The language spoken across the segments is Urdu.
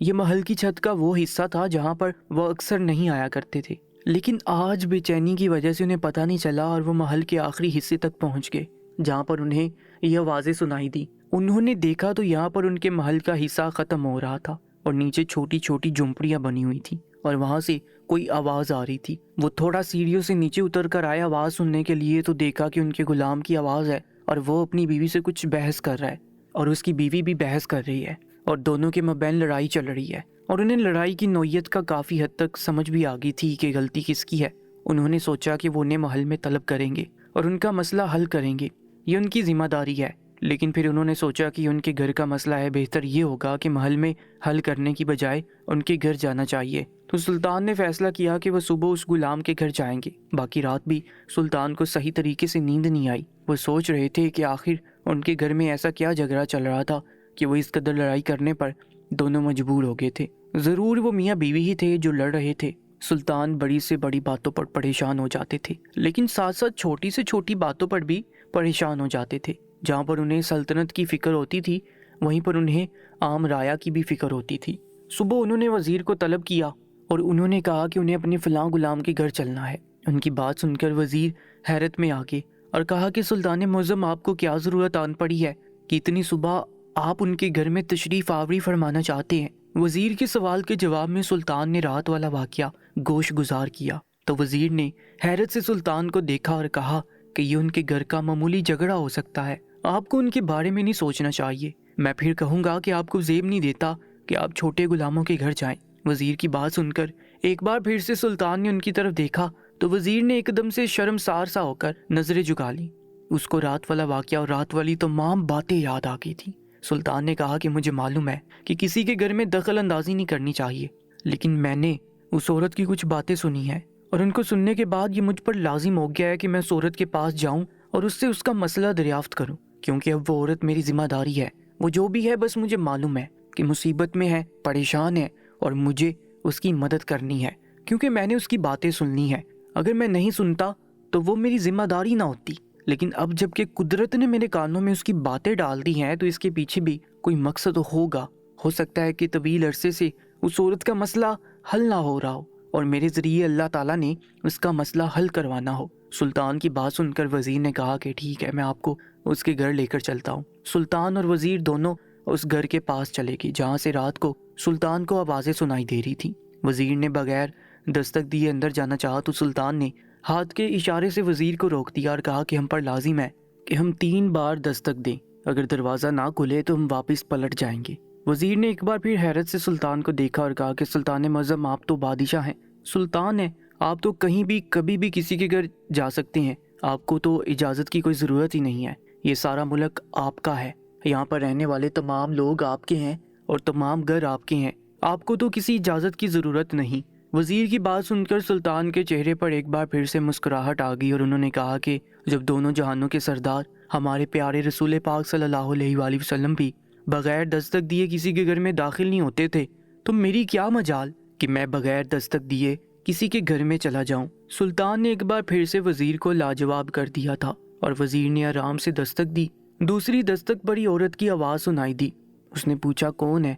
یہ محل کی چھت کا وہ حصہ تھا جہاں پر وہ اکثر نہیں آیا کرتے تھے، لیکن آج بے چینی کی وجہ سے انہیں پتہ نہیں چلا اور وہ محل کے آخری حصے تک پہنچ گئے جہاں پر انہیں یہ آوازیں سنائی دی۔ انہوں نے دیکھا تو یہاں پر ان کے محل کا حصہ ختم ہو رہا تھا اور نیچے چھوٹی چھوٹی جھونپڑیاں بنی ہوئی تھیں اور وہاں سے کوئی آواز آ رہی تھی۔ وہ تھوڑا سیڑھیوں سے نیچے اتر کر آئے آواز سننے کے لیے تو دیکھا کہ ان کے غلام کی آواز ہے اور وہ اپنی بیوی سے کچھ بحث کر رہا ہے اور اس کی بیوی بھی بحث کر رہی ہے اور دونوں کے مابین لڑائی چل رہی ہے، اور انہیں لڑائی کی نوعیت کا کافی حد تک سمجھ بھی آ گئی تھی کہ غلطی کس کی ہے۔ انہوں نے سوچا کہ وہ انہیں محل میں طلب کریں گے اور ان کا مسئلہ حل کریں گے، یہ ان کی ذمہ داری ہے۔ لیکن پھر انہوں نے سوچا کہ ان کے گھر کا مسئلہ ہے، بہتر یہ ہوگا کہ محل میں حل کرنے کی بجائے ان کے گھر جانا چاہیے۔ تو سلطان نے فیصلہ کیا کہ وہ صبح اس غلام کے گھر جائیں گے۔ باقی رات بھی سلطان کو صحیح طریقے سے نیند نہیں آئی۔ وہ سوچ رہے تھے کہ آخر ان کے گھر میں ایسا کیا جھگڑا چل رہا تھا کہ وہ اس قدر لڑائی کرنے پر دونوں مجبور ہو گئے تھے۔ ضرور وہ میاں بیوی ہی تھے جو لڑ رہے تھے۔ سلطان بڑی سے بڑی باتوں پر پریشان ہو جاتے تھے، لیکن ساتھ ساتھ چھوٹی سے چھوٹی باتوں پر بھی پریشان ہو جاتے تھے۔ جہاں پر انہیں سلطنت کی فکر ہوتی تھی وہیں پر انہیں عام رعایا کی بھی فکر ہوتی تھی۔ صبح انہوں نے وزیر کو طلب کیا اور انہوں نے کہا کہ انہیں اپنے فلاں غلام کے گھر چلنا ہے۔ ان کی بات سن کر وزیر حیرت میں آ گئے اور کہا کہ سلطان معظم، آپ کو کیا ضرورت آن پڑی ہے کہ اتنی صبح آپ ان کے گھر میں تشریف آوری فرمانا چاہتے ہیں؟ وزیر کے سوال کے جواب میں سلطان نے رات والا واقعہ گوش گزار کیا تو وزیر نے حیرت سے سلطان کو دیکھا اور کہا کہ یہ ان کے گھر کا معمولی جھگڑا ہو سکتا ہے، آپ کو ان کے بارے میں نہیں سوچنا چاہیے۔ میں پھر کہوں گا کہ آپ کو زیب نہیں دیتا کہ آپ چھوٹے غلاموں کے گھر جائیں۔ وزیر کی بات سن کر ایک بار پھر سے سلطان نے ان کی طرف دیکھا تو وزیر نے ایک دم سے شرمسار سا ہو کر نظریں جھکا لی۔ اس کو رات والا واقعہ اور رات والی تمام باتیں یاد آ گئی تھیں۔ سلطان نے کہا کہ مجھے معلوم ہے کہ کسی کے گھر میں دخل اندازی نہیں کرنی چاہیے، لیکن میں نے اس عورت کی کچھ باتیں سنی ہیں اور ان کو سننے کے بعد یہ مجھ پر لازم ہو گیا ہے کہ میں اس عورت کے پاس جاؤں اور اس سے اس کا مسئلہ دریافت کروں، کیونکہ اب وہ عورت میری ذمہ داری ہے۔ وہ جو بھی ہے بس مجھے معلوم ہے کہ مصیبت میں ہے، پریشان ہے اور مجھے اس کی مدد کرنی ہے، کیونکہ میں نے اس کی باتیں سننی ہے۔ اگر میں نہیں سنتا تو وہ میری ذمہ داری نہ ہوتی، لیکن اب جب کہ قدرت نے میرے کانوں میں اس کی باتیں ڈال دی ہیں تو اس کے پیچھے بھی کوئی مقصد ہوگا۔ ہو سکتا ہے کہ طویل عرصے سے اس عورت کا مسئلہ حل نہ ہو رہا ہو اور میرے ذریعے اللہ تعالیٰ نے اس کا مسئلہ حل کروانا ہو۔ سلطان کی بات سن کر وزیر نے کہا کہ ٹھیک ہے، میں آپ کو اس کے گھر لے کر چلتا ہوں۔ سلطان اور وزیر دونوں اس گھر کے پاس چلے گئے جہاں سے رات کو سلطان کو آوازیں سنائی دے رہی تھی۔ وزیر نے بغیر دستک دیے اندر جانا چاہا تو سلطان نے ہاتھ کے اشارے سے وزیر کو روک دیا اور کہا کہ ہم پر لازم ہے کہ ہم 3 بار دستک دیں، اگر دروازہ نہ کھلے تو ہم واپس پلٹ جائیں گے۔ وزیر نے ایک بار پھر حیرت سے سلطان کو دیکھا اور کہا کہ سلطان معظم، آپ تو بادشاہ ہیں، سلطان ہیں، آپ تو کہیں بھی کبھی بھی کسی کے گھر جا سکتے ہیں، آپ کو تو اجازت کی کوئی ضرورت ہی نہیں ہے، یہ سارا ملک آپ کا ہے، یہاں پر رہنے والے تمام لوگ آپ کے ہیں اور تمام گھر آپ کے ہیں، آپ کو تو کسی اجازت کی ضرورت نہیں۔ وزیر کی بات سن کر سلطان کے چہرے پر ایک بار پھر سے مسکراہٹ آ گئی اور انہوں نے کہا کہ جب دونوں جہانوں کے سردار ہمارے پیارے رسول پاک صلی اللہ علیہ وآلہ وسلم بھی بغیر دستک دیے کسی کے گھر میں داخل نہیں ہوتے تھے تو میری کیا مجال کہ میں بغیر دستک دیے کسی کے گھر میں چلا جاؤں۔ سلطان نے ایک بار پھر سے وزیر کو لاجواب کر دیا تھا اور وزیر نے آرام سے دستک دی۔ دوسری دستک بڑی عورت کی آواز سنائی دی۔ اس نے پوچھا کون ہے؟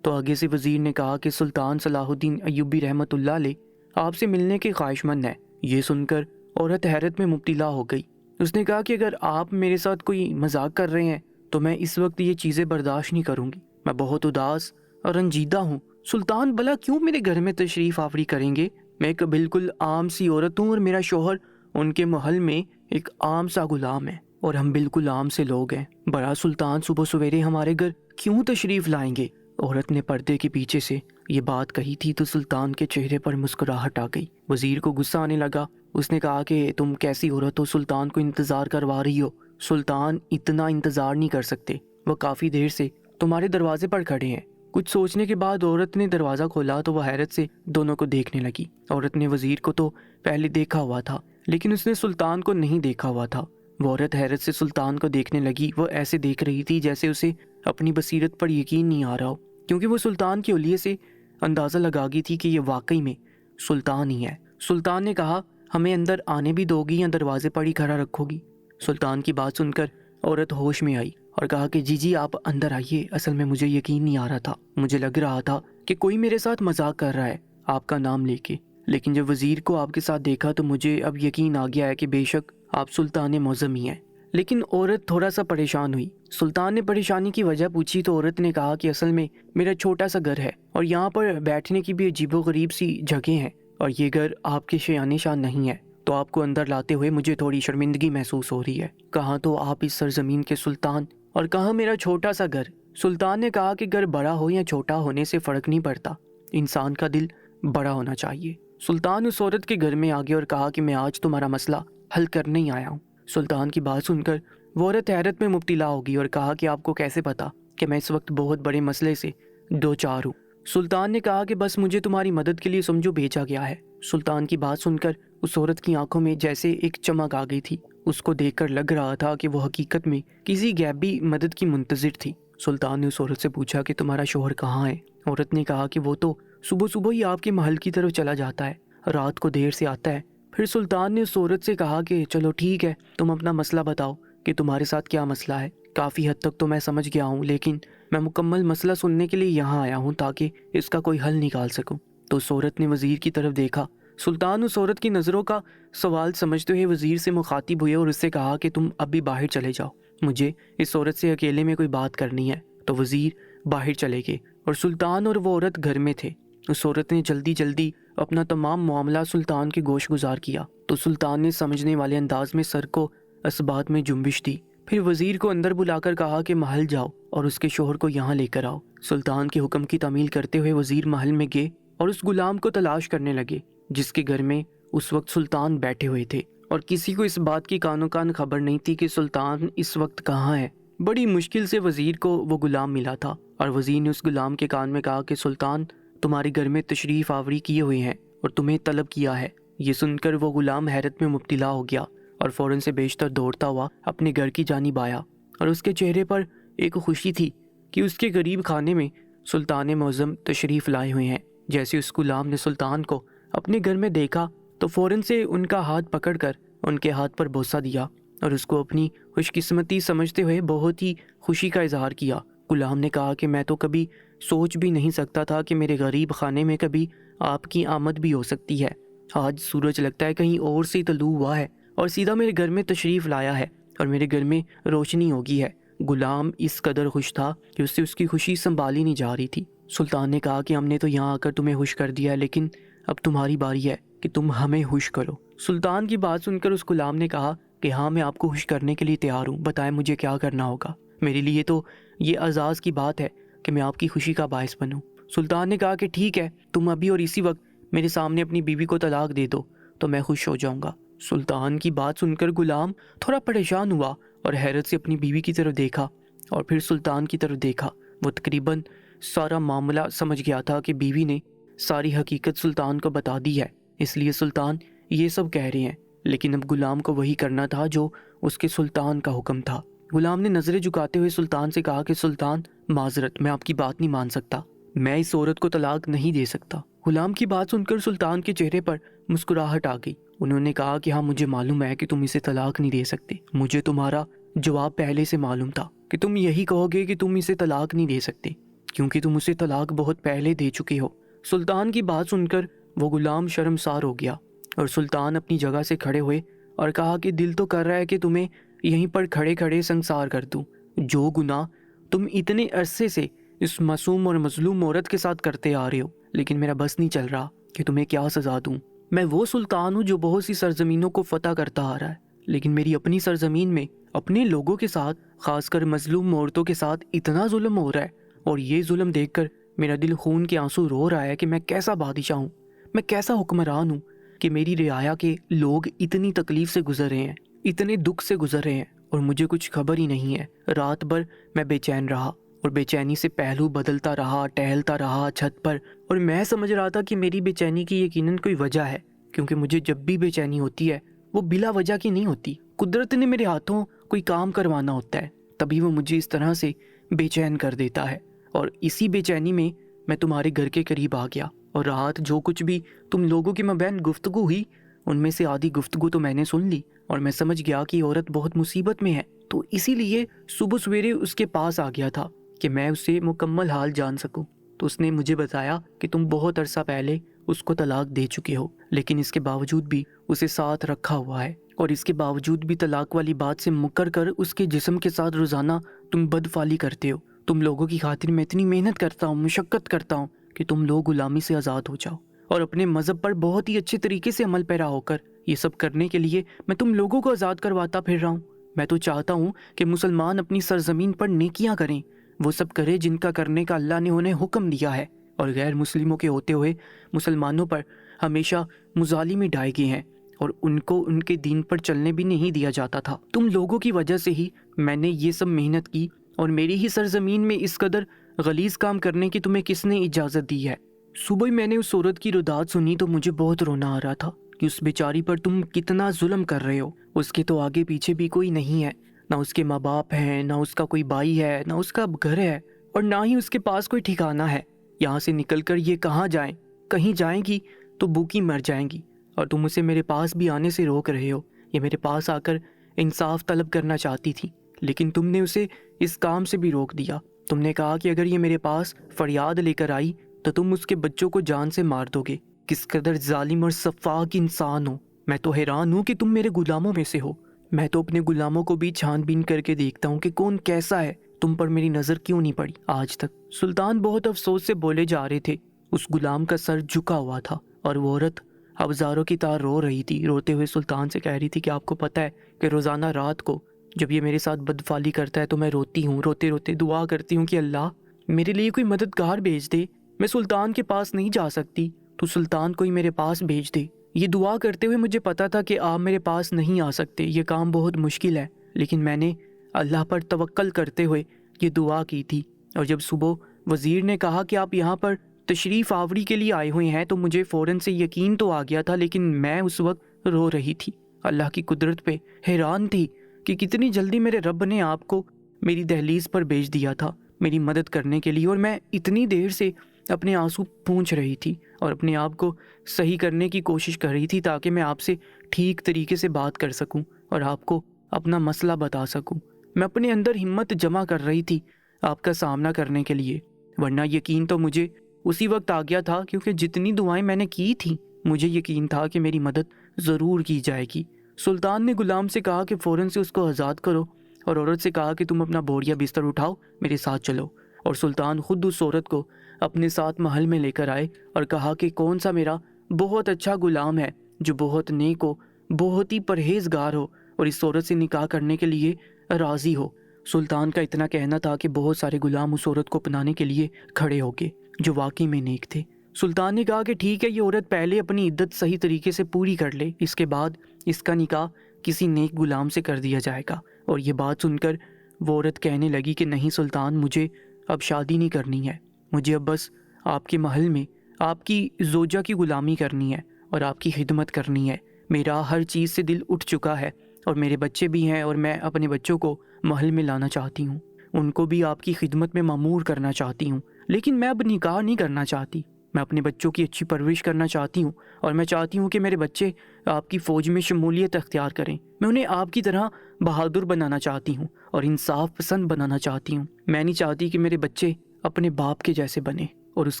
تو آگے سے وزیر نے کہا کہ سلطان صلاح الدین ایوبی رحمۃ اللہ علیہ آپ سے ملنے کے خواہش مند ہے۔ یہ سن کر عورت حیرت میں مبتلا ہو گئی۔ اس نے کہا کہ اگر آپ میرے ساتھ کوئی مذاق کر رہے ہیں تو میں اس وقت یہ چیزیں برداشت نہیں کروں گی، میں بہت اداس اور رنجیدہ ہوں۔ سلطان بھلا کیوں میرے گھر میں تشریف آوری کریں گے؟ میں ایک بالکل عام سی عورت ہوں اور میرا شوہر ان کے محل میں ایک عام سا غلام ہے اور ہم بالکل عام سے لوگ ہیں، برا سلطان صبح سویرے ہمارے گھر کیوں تشریف لائیں گے؟ عورت نے پردے کے پیچھے سے یہ بات کہی تھی تو سلطان کے چہرے پر مسکراہٹ آ گئی۔ وزیر کو غصہ آنے لگا۔ اس نے کہا کہ تم کیسی عورت ہو، سلطان کو انتظار کروا رہی ہو؟ سلطان اتنا انتظار نہیں کر سکتے، وہ کافی دیر سے تمہارے دروازے پر کھڑے ہیں۔ کچھ سوچنے کے بعد عورت نے دروازہ کھولا تو وہ حیرت سے دونوں کو دیکھنے لگی۔ عورت نے وزیر کو تو پہلے دیکھا ہوا تھا لیکن اس نے سلطان کو نہیں دیکھا ہوا تھا۔ وہ عورت حیرت سے سلطان کو دیکھنے لگی۔ وہ ایسے دیکھ رہی تھی جیسے اسے اپنی بصیرت پر یقین نہیں آ رہا ہو، کیونکہ وہ سلطان کے حلیے سے اندازہ لگا گئی تھی کہ یہ واقعی میں سلطان ہی ہے۔ سلطان نے کہا ہمیں اندر آنے بھی دو گی یا دروازے پر ہی کھڑا رکھو گی؟ سلطان کی بات سن کر عورت ہوش میں آئی اور کہا کہ جی آپ اندر آئیے، اصل میں مجھے یقین نہیں آ رہا تھا، مجھے لگ رہا تھا کہ کوئی میرے ساتھ مذاق کر رہا ہے آپ کا نام لے کے، لیکن جب وزیر کو آپ کے ساتھ دیکھا تو مجھے اب یقین آ گیا ہے کہ بے شک آپ سلطان معظم ہی ہیں۔ لیکن عورت تھوڑا سا پریشان ہوئی۔ سلطان نے پریشانی کی وجہ پوچھی تو عورت نے کہا کہ اصل میں میرا چھوٹا سا گھر ہے اور یہاں پر بیٹھنے کی بھی عجیب و غریب سی جگہ ہیں، اور یہ گھر آپ کے شایان شان نہیں ہے، تو آپ کو اندر لاتے ہوئے مجھے تھوڑی شرمندگی محسوس ہو رہی ہے۔ کہاں تو آپ اس سرزمین کے سلطان اور کہاں میرا چھوٹا سا گھر۔ سلطان نے کہا کہ گھر بڑا ہو یا چھوٹا ہونے سے فرق نہیں پڑتا، انسان کا دل بڑا ہونا چاہیے۔ سلطان اس عورت کے گھر میں آگے اور کہا کہ میں آج تمہارا مسئلہ حل کرنے ہی آیا ہوں۔ سلطان کی بات سن کر وہ عورت حیرت میں مبتلا ہوگی اور کہا کہ آپ کو کیسے پتا کہ میں اس وقت بہت بڑے مسئلے سے دو چار ہوں؟ سلطان نے کہا کہ بس مجھے تمہاری مدد کے لیے سمجھو بھیجا گیا ہے۔ سلطان کی بات سن کر اس عورت کی آنکھوں میں جیسے ایک چمک آ گئی تھی۔ اس کو دیکھ کر لگ رہا تھا کہ وہ حقیقت میں کسی غیبی مدد کی منتظر تھی۔ سلطان نے اس عورت سے پوچھا کہ تمہارا شوہر کہاں ہے؟ عورت نے کہا کہ وہ تو صبح صبح ہی آپ کے محل کی طرف چلا جاتا ہے، رات کو دیر سے آتا ہے۔ پھر سلطان نے اس عورت سے کہا کہ چلو ٹھیک ہے، تم اپنا مسئلہ بتاؤ کہ تمہارے ساتھ کیا مسئلہ ہے۔ کافی حد تک تو میں سمجھ گیا ہوں، لیکن میں مکمل مسئلہ سننے کے لیے یہاں آیا ہوں تاکہ اس کا کوئی حل نکال سکوں۔ تو اس عورت نے وزیر کی طرف دیکھا۔ سلطان اس عورت کی نظروں کا سوال سمجھتے ہوئے وزیر سے مخاطب ہوئے اور اس سے کہا کہ تم اب بھی باہر چلے جاؤ، مجھے اس عورت سے اکیلے میں کوئی بات کرنی ہے۔ تو وزیر باہر چلے گئے اور سلطان اور وہ عورت گھر میں تھے۔ اس عورت نے جلدی جلدی اپنا تمام معاملہ سلطان کے گوش گزار کیا تو سلطان نے سمجھنے والے انداز میں سر کو اسبات میں جنبش دی۔ پھر وزیر کو اندر بلا کر کہا کہ محل جاؤ اور اس کے شوہر کو یہاں لے کر آؤ۔ سلطان کے حکم کی تعمیل کرتے ہوئے وزیر محل میں گئے اور اس غلام کو تلاش کرنے لگے جس کے گھر میں اس وقت سلطان بیٹھے ہوئے تھے، اور کسی کو اس بات کی کانوں کان خبر نہیں تھی کہ سلطان اس وقت کہاں ہے۔ بڑی مشکل سے وزیر کو وہ غلام ملا تھا اور وزیر نے اس غلام کے کان میں کہا کہ سلطان تمہارے گھر میں تشریف آوری کیے ہوئے ہیں اور تمہیں طلب کیا ہے۔ یہ سن کر وہ غلام حیرت میں مبتلا ہو گیا اور فوراً سے بیشتر دوڑتا ہوا اپنے گھر کی جانب آیا، اور اس کے چہرے پر ایک خوشی تھی کہ اس کے غریب خانے میں سلطان معظم تشریف لائے ہوئے ہیں۔ جیسے اس غلام نے سلطان کو اپنے گھر میں دیکھا تو فوراً سے ان کا ہاتھ پکڑ کر ان کے ہاتھ پر بوسہ دیا اور اس کو اپنی خوش قسمتی سمجھتے ہوئے بہت ہی خوشی کا اظہار کیا۔ غلام نے کہا کہ میں تو کبھی سوچ بھی نہیں سکتا تھا کہ میرے غریب خانے میں کبھی آپ کی آمد بھی ہو سکتی ہے۔ آج سورج لگتا ہے کہیں اور سے طلوع ہوا ہے اور سیدھا میرے گھر میں تشریف لایا ہے اور میرے گھر میں روشنی ہوگی ہے۔ غلام اس قدر خوش تھا کہ اس سے اس کی خوشی سنبھالی نہیں جا رہی تھی۔ سلطان نے کہا کہ ہم نے تو یہاں آ کر تمہیں خوش کر دیا ہے، لیکن اب تمہاری باری ہے کہ تم ہمیں خوش کرو۔ سلطان کی بات سن کر اس غلام نے کہا کہ ہاں، میں آپ کو خوش کرنے کے لیے تیار ہوں، بتائیں مجھے کیا کرنا ہوگا۔ میرے لیے تو یہ اعزاز کی بات ہے کہ میں آپ کی خوشی کا باعث بنوں۔ سلطان نے کہا کہ ٹھیک ہے، تم ابھی اور اسی وقت میرے سامنے اپنی بیوی کو طلاق دے دو تو میں خوش ہو جاؤں گا۔ سلطان کی بات سن کر غلام تھوڑا پریشان ہوا اور حیرت سے اپنی بیوی کی طرف دیکھا اور پھر سلطان کی طرف دیکھا۔ وہ تقریباً سارا معاملہ سمجھ گیا تھا کہ بیوی نے ساری حقیقت سلطان کو بتا دی ہے، اس لیے سلطان یہ سب کہہ رہے ہیں، لیکن اب غلام کو وہی کرنا تھا جو اس کے سلطان کا حکم تھا۔ غلام نے نظریں جھکاتے ہوئے سلطان سے کہا کہ سلطان معذرت، میں آپ کی بات نہیں مان سکتا، میں اس عورت کو طلاق نہیں دے سکتا۔ غلام کی بات سن کر سلطان کے چہرے پر مسکراہٹ آ گئی۔ انہوں نے کہا کہ ہاں، مجھے معلوم ہے کہ تم اسے طلاق نہیں دے سکتے، مجھے تمہارا جواب پہلے سے معلوم تھا کہ تم یہی کہو گے کہ تم اسے طلاق نہیں دے سکتے کیونکہ تم اسے طلاق بہت پہلے دے چکے ہو۔ سلطان کی بات سن کر وہ غلام شرمسار ہو گیا اور سلطان اپنی جگہ سے کھڑے ہوئے اور کہا کہ دل تو کر رہا ہے کہ تمہیں یہیں پر کھڑے کھڑے سنسار کر دوں۔ جو گناہ تم اتنے عرصے سے اس معصوم اور مظلوم عورت کے ساتھ کرتے آ رہے ہو، لیکن میرا بس نہیں چل رہا کہ تمہیں کیا سزا دوں۔ میں وہ سلطان ہوں جو بہت سی سرزمینوں کو فتح کرتا آ رہا ہے، لیکن میری اپنی سرزمین میں اپنے لوگوں کے ساتھ، خاص کر مظلوم عورتوں کے ساتھ اتنا ظلم ہو رہا ہے، اور یہ ظلم دیکھ کر میرا دل خون کے آنسو رو رہا ہے کہ میں کیسا بادشاہ ہوں، میں کیسا حکمران ہوں کہ میری رعایا کے لوگ اتنی تکلیف سے گزر رہے ہیں، اتنے دکھ سے گزر رہے ہیں اور مجھے کچھ خبر ہی نہیں ہے۔ رات بھر میں بے چین رہا اور بے چینی سے پہلو بدلتا رہا، ٹہلتا رہا چھت پر، اور میں سمجھ رہا تھا کہ میری بے چینی کی یقیناً کوئی وجہ ہے، کیونکہ مجھے جب بھی بے چینی ہوتی ہے وہ بلا وجہ کی نہیں ہوتی۔ قدرت نے میرے ہاتھوں کوئی کام کروانا ہوتا ہے، تبھی وہ مجھے اس طرح سے بے چین کر دیتا ہے، اور اسی بے چینی میں میں تمہارے گھر کے قریب آ گیا، اور رات جو کچھ بھی تم لوگوں کے مابین گفتگو ہوئی ان میں سے آدھی گفتگو تو میں نے سن لی، اور میں سمجھ گیا کہ عورت بہت مصیبت میں ہے، تو اسی لیے صبح سویرے اس کے پاس آ گیا تھا کہ میں اسے مکمل حال جان سکوں۔ تو اس نے مجھے بتایا کہ تم بہت عرصہ پہلے اس کو طلاق دے چکے ہو، لیکن اس کے باوجود بھی اسے ساتھ رکھا ہوا ہے، اور اس کے باوجود بھی طلاق والی بات سے مکر کر اس کے جسم کے ساتھ روزانہ تم بدفعلی کرتے ہو۔ تم لوگوں کی خاطر میں اتنی محنت کرتا ہوں، مشقت کرتا ہوں کہ تم لوگ غلامی سے آزاد ہو جاؤ، اور اپنے مذہب پر بہت ہی اچھے طریقے سے عمل پیرا ہو کر یہ سب کرنے کے لیے میں تم لوگوں کو آزاد کرواتا پھر رہا ہوں۔ میں تو چاہتا ہوں کہ مسلمان اپنی سرزمین پر نیکیاں کریں، وہ سب کرے جن کا کرنے کا اللہ نے انہیں حکم دیا ہے، اور غیر مسلموں کے ہوتے ہوئے مسلمانوں پر ہمیشہ مظالم ڈھائے گئے ہیں، اور ان کو ان کے دین پر چلنے بھی نہیں دیا جاتا تھا۔ تم لوگوں کی وجہ سے ہی میں نے یہ سب محنت کی، اور میری ہی سرزمین میں اس قدر غلیظ کام کرنے کی تمہیں کس نے اجازت دی ہے؟ صبح میں نے اس عورت کی رداد سنی تو مجھے بہت رونا آ رہا تھا کہ اس بیچاری پر تم کتنا ظلم کر رہے ہو۔ اس کے تو آگے پیچھے بھی کوئی نہیں ہے، نہ اس کے ماں باپ ہیں، نہ اس کا کوئی بھائی ہے، نہ اس کا گھر ہے، اور نہ ہی اس کے پاس کوئی ٹھکانہ ہے۔ یہاں سے نکل کر یہ کہاں جائیں؟ کہیں جائیں گی تو بھوکی مر جائیں گی، اور تم اسے میرے پاس بھی آنے سے روک رہے ہو۔ یہ میرے پاس آ کر انصاف طلب کرنا چاہتی تھی، لیکن تم نے اسے اس کام سے بھی روک دیا۔ تم نے کہا کہ اگر یہ میرے پاس فریاد لے کر آئی تو تم اس کے بچوں کو جان سے مار دو گے۔ کس قدر ظالم اور سفاک انسان ہو! میں تو حیران ہوں کہ تم میرے غلاموں میں سے ہو۔ میں تو اپنے غلاموں کو بھی چھان بین کر کے دیکھتا ہوں کہ کون کیسا ہے، تم پر میری نظر کیوں نہیں پڑی آج تک؟ سلطان بہت افسوس سے بولے جا رہے تھے۔ اس غلام کا سر جھکا ہوا تھا، اور وہ عورت ابزاروں کی طرح رو رہی تھی۔ روتے ہوئے سلطان سے کہہ رہی تھی کہ آپ کو پتہ ہے کہ روزانہ رات کو جب یہ میرے ساتھ بدفعلی کرتا ہے تو میں روتی ہوں، روتے روتے دعا کرتی ہوں کہ اللہ میرے لیے کوئی مددگار بھیج دے۔ میں سلطان کے پاس نہیں جا سکتی تو سلطان کوئی میرے پاس بھیج دے۔ یہ دعا کرتے ہوئے مجھے پتا تھا کہ آپ میرے پاس نہیں آ سکتے، یہ کام بہت مشکل ہے، لیکن میں نے اللہ پر توکل کرتے ہوئے یہ دعا کی تھی۔ اور جب صبح وزیر نے کہا کہ آپ یہاں پر تشریف آوری کے لیے آئے ہوئے ہیں تو مجھے فوراً سے یقین تو آ گیا تھا، لیکن میں اس وقت رو رہی تھی، اللہ کی قدرت پہ حیران تھی کہ کتنی جلدی میرے رب نے آپ کو میری دہلیز پر بھیج دیا تھا میری مدد کرنے کے لیے، اور میں اتنی دیر سے اپنے آنسو پونچھ رہی تھی اور اپنے آپ کو صحیح کرنے کی کوشش کر رہی تھی تاکہ میں آپ سے ٹھیک طریقے سے بات کر سکوں اور آپ کو اپنا مسئلہ بتا سکوں۔ میں اپنے اندر ہمت جمع کر رہی تھی آپ کا سامنا کرنے کے لیے، ورنہ یقین تو مجھے اسی وقت آ گیا تھا، کیونکہ جتنی دعائیں میں نے کی تھیں مجھے یقین تھا کہ میری مدد ضرور کی جائے گی۔ سلطان نے غلام سے کہا کہ فوراً سے اس کو آزاد کرو، اور عورت سے کہا کہ تم اپنا بوریا بستر اٹھاؤ، میرے ساتھ چلو۔ اور سلطان خود اس عورت کو اپنے ساتھ محل میں لے کر آئے اور کہا کہ کون سا میرا بہت اچھا غلام ہے جو بہت نیک ہو، بہت ہی پرہیزگار ہو، اور اس عورت سے نکاح کرنے کے لیے راضی ہو۔ سلطان کا اتنا کہنا تھا کہ بہت سارے غلام اس عورت کو اپنانے کے لیے کھڑے ہو گئے جو واقعی میں نیک تھے۔ سلطان نے کہا کہ ٹھیک ہے، یہ عورت پہلے اپنی عدت صحیح طریقے سے پوری کر لے، اس کے بعد اس کا نکاح کسی نیک غلام سے کر دیا جائے گا۔ اور یہ بات سن کر وہ عورت کہنے لگی کہ نہیں سلطان، مجھے اب شادی نہیں کرنی ہے، مجھے اب بس آپ کے محل میں آپ کی زوجہ کی غلامی کرنی ہے اور آپ کی خدمت کرنی ہے۔ میرا ہر چیز سے دل اٹھ چکا ہے، اور میرے بچے بھی ہیں، اور میں اپنے بچوں کو محل میں لانا چاہتی ہوں، ان کو بھی آپ کی خدمت میں مامور کرنا چاہتی ہوں، لیکن میں اب نکاح نہیں کرنا چاہتی۔ میں اپنے بچوں کی اچھی پرورش کرنا چاہتی ہوں، اور میں چاہتی ہوں کہ میرے بچے آپ کی فوج میں شمولیت اختیار کریں۔ میں انہیں آپ کی طرح بہادر بنانا چاہتی ہوں اور انصاف پسند بنانا چاہتی ہوں۔ میں نہیں چاہتی کہ میرے بچے اپنے باپ کے جیسے بنیں اور اس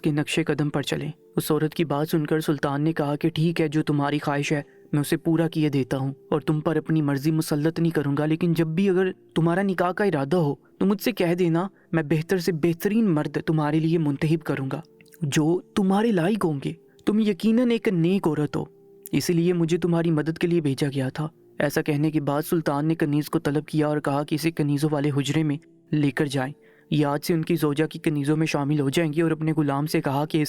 کے نقش قدم پر چلیں۔ اس عورت کی بات سن کر سلطان نے کہا کہ ٹھیک ہے، جو تمہاری خواہش ہے میں اسے پورا کیے دیتا ہوں، اور تم پر اپنی مرضی مسلط نہیں کروں گا، لیکن جب بھی اگر تمہارا نکاح کا ارادہ ہو تو مجھ سے کہہ دینا، میں بہتر سے بہترین مرد تمہارے لیے منتخب کروں گا جو تمہارے لائق ہوں گے۔ تم یقیناً ایک نیک عورت ہو، اسی لیے مجھے تمہاری مدد کے لیے بھیجا گیا تھا۔ ایسا کہنے کے بعد سلطان نے کنیز کو طلب کیا اور کہا کہ اسے کنیزوں والے حجرے میں لے کر جائیں، یہ آج سے ان کی زوجہ کی کنیزوں میں شامل ہو جائیں گی، اور اپنے غلام سے کہا کہ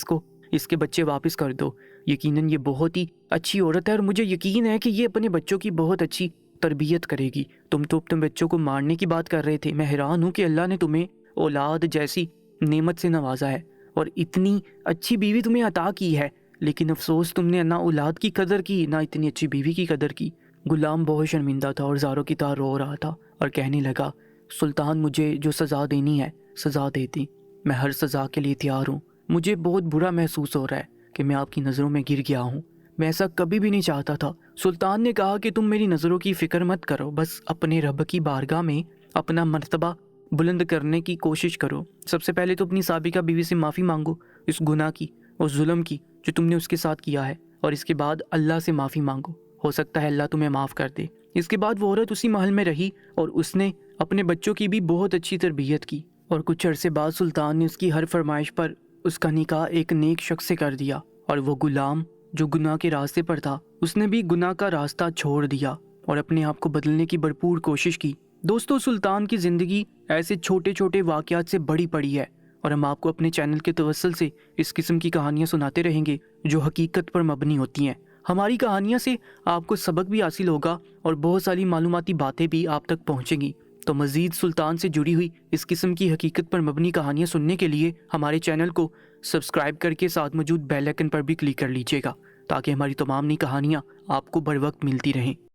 اس کے بچے واپس کر دو۔ یقیناً یہ بہت ہی اچھی عورت ہے، اور مجھے یقین ہے کہ یہ اپنے بچوں کی بہت اچھی تربیت کرے گی۔ تم تو اپنے بچوں کو مارنے کی بات کر رہے تھے، میں حیران ہوں کہ اللہ نے تمہیں اولاد جیسی نعمت سے نوازا ہے اور اتنی اچھی بیوی تمہیں عطا کی ہے، لیکن افسوس تم نے نہ اولاد کی قدر کی نہ اتنی اچھی بیوی کی قدر کی۔ غلام بہت شرمندہ تھا اور زاروں کی طرح رو رہا تھا اور کہنے لگا، سلطان مجھے جو سزا دینی ہے سزا دیتی، میں ہر سزا کے لیے تیار ہوں۔ مجھے بہت برا محسوس ہو رہا ہے کہ میں آپ کی نظروں میں گر گیا ہوں، میں ایسا کبھی بھی نہیں چاہتا تھا۔ سلطان نے کہا کہ تم میری نظروں کی فکر مت کرو، بس اپنے رب کی بارگاہ میں اپنا مرتبہ بلند کرنے کی کوشش کرو۔ سب سے پہلے تو اپنی سابقہ بیوی سے معافی مانگو اس گناہ کی، اس ظلم کی جو تم نے اس کے ساتھ کیا ہے، اور اس کے بعد اللہ سے معافی مانگو، ہو سکتا ہے اللہ تمہیں معاف کر دے۔ اس کے بعد وہ عورت اسی محل میں رہی اور اس نے اپنے بچوں کی بھی بہت اچھی تربیت کی، اور کچھ عرصے بعد سلطان نے اس کی ہر فرمائش پر اس کا نکاح ایک نیک شخص سے کر دیا، اور وہ غلام جو گناہ کے راستے پر تھا اس نے بھی گناہ کا راستہ چھوڑ دیا اور اپنے آپ کو بدلنے کی بھرپور کوشش کی۔ دوستو، سلطان کی زندگی ایسے چھوٹے چھوٹے واقعات سے بڑی پڑی ہے، اور ہم آپ کو اپنے چینل کے توسل سے اس قسم کی کہانیاں سناتے رہیں گے جو حقیقت پر مبنی ہوتی ہیں۔ ہماری کہانیاں سے آپ کو سبق بھی حاصل ہوگا اور بہت ساری معلوماتی باتیں بھی آپ تک پہنچیں گی۔ تو مزید سلطان سے جڑی ہوئی اس قسم کی حقیقت پر مبنی کہانیاں سننے کے لیے ہمارے چینل کو سبسکرائب کر کے ساتھ موجود بیل آئکن پر بھی کلک کر لیجیے گا، تاکہ ہماری تمام نئی کہانیاں آپ کو بر وقت ملتی رہیں۔